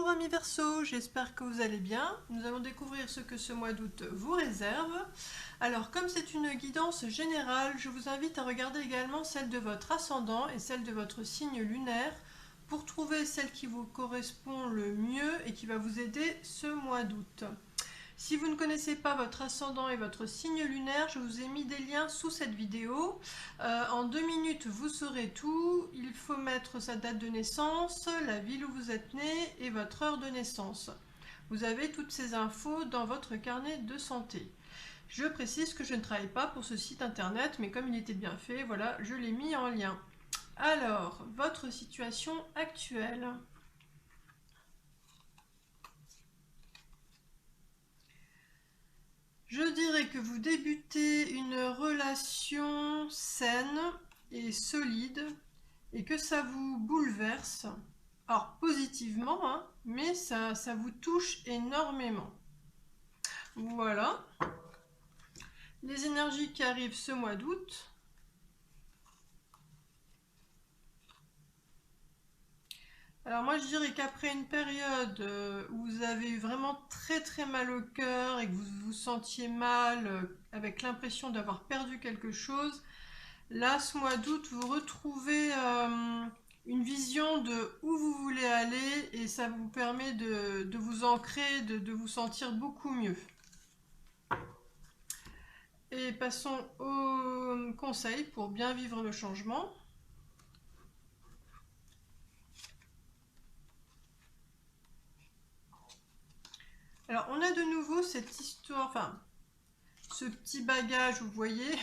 Bonjour amis Verseau, j'espère que vous allez bien. Nous allons découvrir ce que ce mois d'août vous réserve. Alors comme c'est une guidance générale, je vous invite à regarder également celle de votre ascendant et celle de votre signe lunaire pour trouver celle qui vous correspond le mieux et qui va vous aider ce mois d'août. Si vous ne connaissez pas votre ascendant et votre signe lunaire, je vous ai mis des liens sous cette vidéo. En 2 minutes, vous saurez tout. Il faut mettre sa date de naissance, la ville où vous êtes né et votre heure de naissance. Vous avez toutes ces infos dans votre carnet de santé. Je précise que je ne travaille pas pour ce site internet, mais comme il était bien fait, voilà, je l'ai mis en lien. Alors, votre situation actuelle. Je dirais que vous débutez une relation saine et solide et que ça vous bouleverse. Alors positivement, hein, mais ça vous touche énormément. Voilà. Les énergies qui arrivent ce mois d'août. Alors moi je dirais qu'après une période où vous avez eu vraiment très mal au cœur et que vous vous sentiez mal avec l'impression d'avoir perdu quelque chose, là ce mois d'août vous retrouvez une vision de où vous voulez aller et ça vous permet de vous ancrer, de vous sentir beaucoup mieux. Et passons aux conseils pour bien vivre le changement. Alors on a de nouveau cette histoire, enfin ce petit bagage, vous voyez.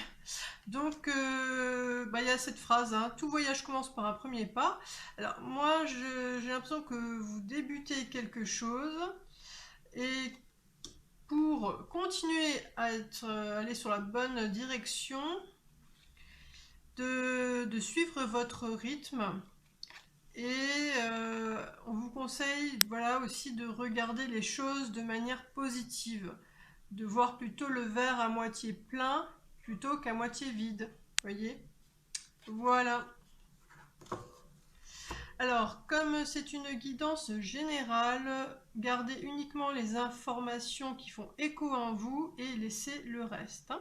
Donc il y a cette phrase, hein, tout voyage commence par un premier pas. Alors moi j'ai l'impression que vous débutez quelque chose et pour continuer à aller sur la bonne direction, de suivre votre rythme. Et on vous conseille voilà, aussi de regarder les choses de manière positive, de voir plutôt le verre à moitié plein plutôt qu'à moitié vide. Voyez? Voilà. Alors, comme c'est une guidance générale, gardez uniquement les informations qui font écho en vous et laissez le reste.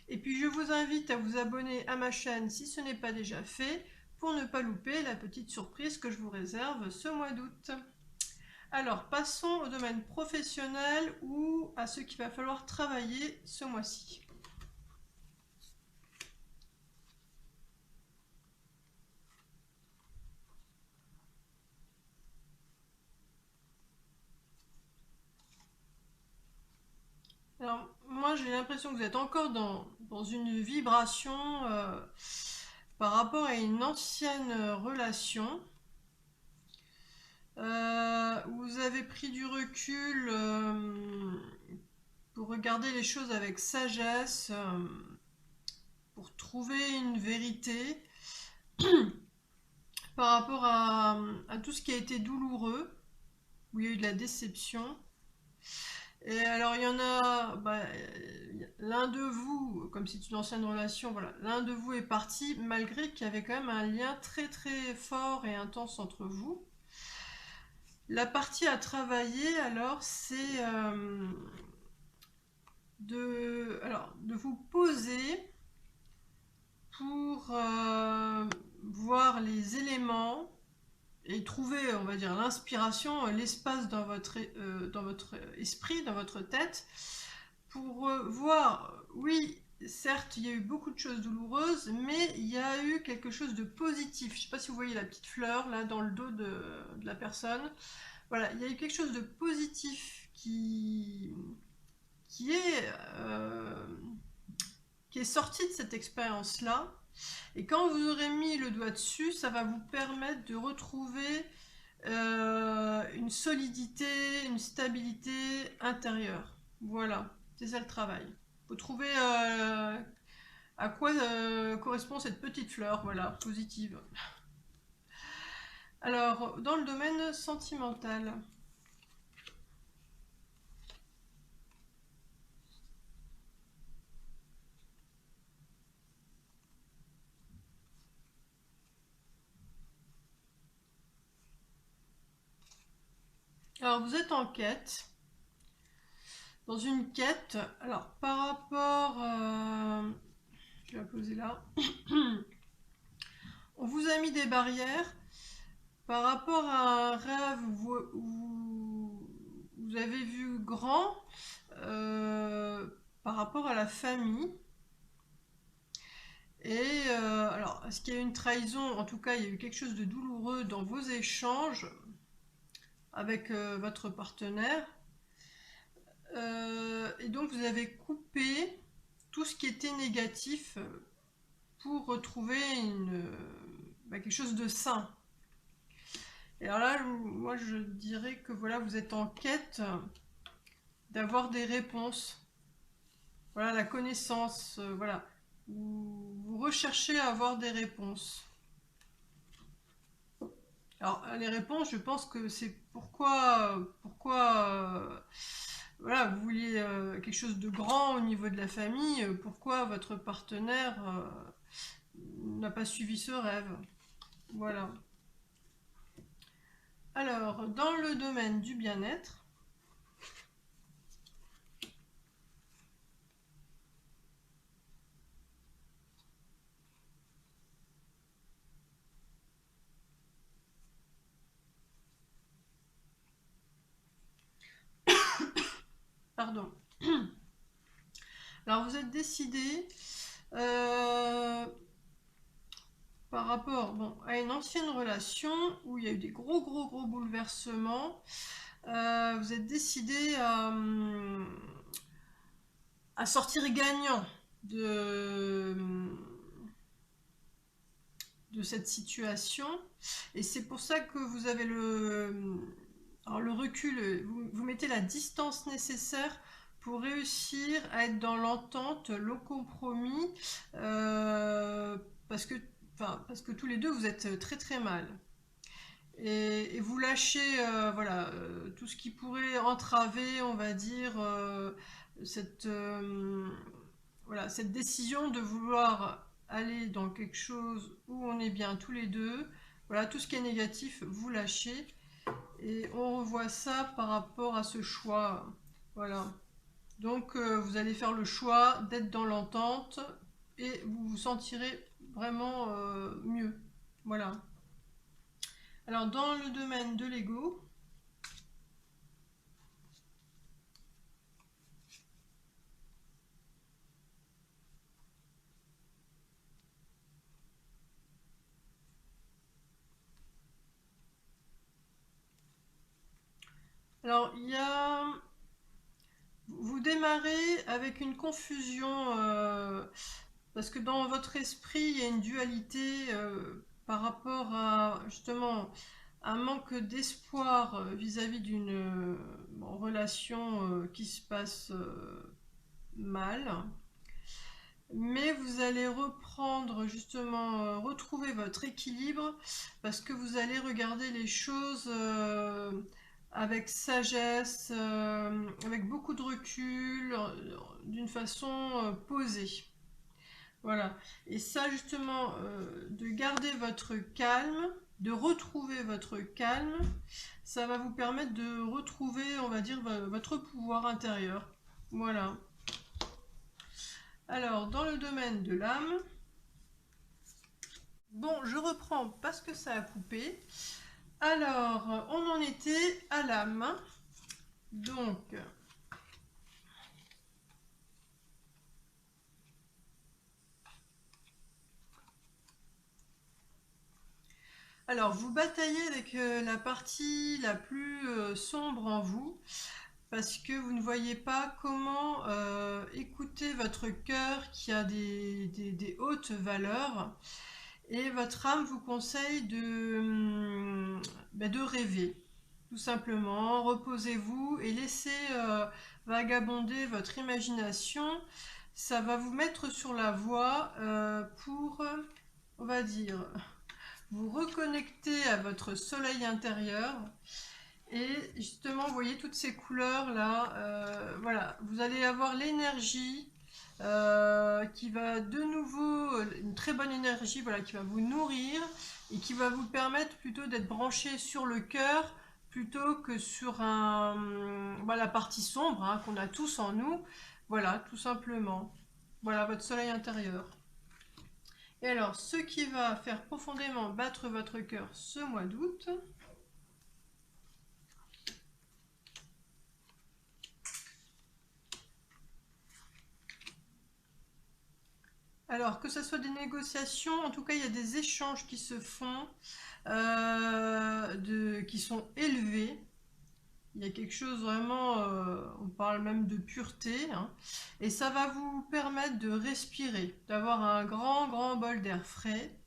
Et puis, je vous invite à vous abonner à ma chaîne si ce n'est pas déjà fait, pour ne pas louper la petite surprise que je vous réserve ce mois d'août. Alors, passons au domaine professionnel ou à ce qu'il va falloir travailler ce mois-ci. Alors, moi j'ai l'impression que vous êtes encore dans une vibration par rapport à une ancienne relation. Vous avez pris du recul pour regarder les choses avec sagesse, pour trouver une vérité par rapport à tout ce qui a été douloureux, où il y a eu de la déception. Et alors il y en a, l'un de vous, comme c'est une ancienne relation, voilà, l'un de vous est parti malgré qu'il y avait quand même un lien très fort et intense entre vous. La partie à travailler alors c'est de vous poser pour voir les éléments et trouver, on va dire, l'inspiration, l'espace dans votre esprit, dans votre tête, pour voir, oui, certes, il y a eu beaucoup de choses douloureuses, mais il y a eu quelque chose de positif. Je ne sais pas si vous voyez la petite fleur, là, dans le dos de la personne. Voilà, il y a eu quelque chose de positif qui est, euh, qui est sorti de cette expérience-là. Et quand vous aurez mis le doigt dessus, ça va vous permettre de retrouver une solidité, une stabilité intérieure. Voilà, c'est ça le travail. Il faut trouver à quoi correspond cette petite fleur, voilà, positive. Alors, dans le domaine sentimental. Alors vous êtes en quête, dans une quête. Alors par rapport, je vais la poser là. On vous a mis des barrières par rapport à un rêve où vous avez vu grand, par rapport à la famille. Et alors, est-ce qu'il y a eu une trahison? En tout cas, il y a eu quelque chose de douloureux dans vos échanges avec votre partenaire. Et donc, vous avez coupé tout ce qui était négatif pour retrouver quelque chose de sain. Et alors là, moi, je dirais que voilà, vous êtes en quête d'avoir des réponses. Voilà, la connaissance, voilà. Vous recherchez à avoir des réponses. Alors, les réponses, je pense que c'est pourquoi voilà, vous vouliez quelque chose de grand au niveau de la famille, pourquoi votre partenaire n'a pas suivi ce rêve. Voilà. Alors, dans le domaine du bien-être, pardon. Alors, vous êtes décidé par rapport à une ancienne relation où il y a eu des gros bouleversements. Vous êtes décidé à sortir gagnant de cette situation, et c'est pour ça que vous avez le recul, vous mettez la distance nécessaire pour réussir à être dans l'entente, le compromis, parce que tous les deux vous êtes très mal. Et vous lâchez voilà, tout ce qui pourrait entraver, on va dire, cette décision de vouloir aller dans quelque chose où on est bien tous les deux. Voilà, tout ce qui est négatif, vous lâchez. Et on revoit ça par rapport à ce choix. Voilà. Donc vous allez faire le choix d'être dans l'entente et vous vous sentirez vraiment mieux. Voilà. Alors dans le domaine de l'ego, alors il y a... Vous démarrez avec une confusion, parce que dans votre esprit, il y a une dualité par rapport à justement un manque d'espoir vis-à-vis d'une relation qui se passe mal. Mais vous allez reprendre justement, retrouver votre équilibre parce que vous allez regarder les choses avec sagesse, avec beaucoup de recul, d'une façon posée. Voilà. Et ça justement, de garder votre calme, de retrouver votre calme, ça va vous permettre de retrouver, on va dire, votre pouvoir intérieur. Voilà. Alors, dans le domaine de l'âme, bon, je reprends parce que ça a coupé. Alors, on en était à l'âme. Donc, alors vous bataillez avec la partie la plus sombre en vous, parce que vous ne voyez pas comment écouter votre cœur qui a des hautes valeurs, et votre âme vous conseille de rêver. Tout simplement, reposez-vous et laissez vagabonder votre imagination. Ça va vous mettre sur la voie pour, on va dire, vous reconnecter à votre soleil intérieur. Et justement, vous voyez toutes ces couleurs là, voilà, vous allez avoir l'énergie qui va de nouveau, une très bonne énergie, voilà, qui va vous nourrir et qui va vous permettre plutôt d'être branché sur le cœur plutôt que sur la partie sombre hein, qu'on a tous en nous. Voilà, tout simplement. Voilà votre soleil intérieur. Et alors, ce qui va faire profondément battre votre cœur ce mois d'août, alors que ce soit des négociations, en tout cas il y a des échanges qui se font, qui sont élevés. Il y a quelque chose vraiment, on parle même de pureté, hein, et ça va vous permettre de respirer, d'avoir un grand bol d'air frais.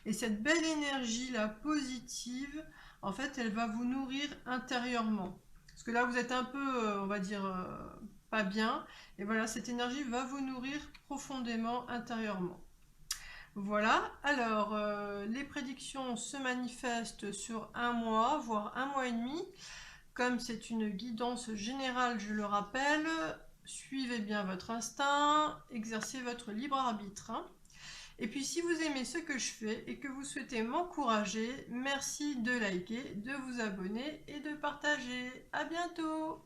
Et cette belle énergie là positive, en fait, elle va vous nourrir intérieurement. Parce que là, vous êtes un peu, on va dire, pas bien. Et voilà, cette énergie va vous nourrir profondément intérieurement. Voilà, alors les prédictions se manifestent sur un mois, voire un mois et demi. Comme c'est une guidance générale, je le rappelle, suivez bien votre instinct, exercez votre libre arbitre. Hein. Et puis si vous aimez ce que je fais et que vous souhaitez m'encourager, merci de liker, de vous abonner et de partager. À bientôt!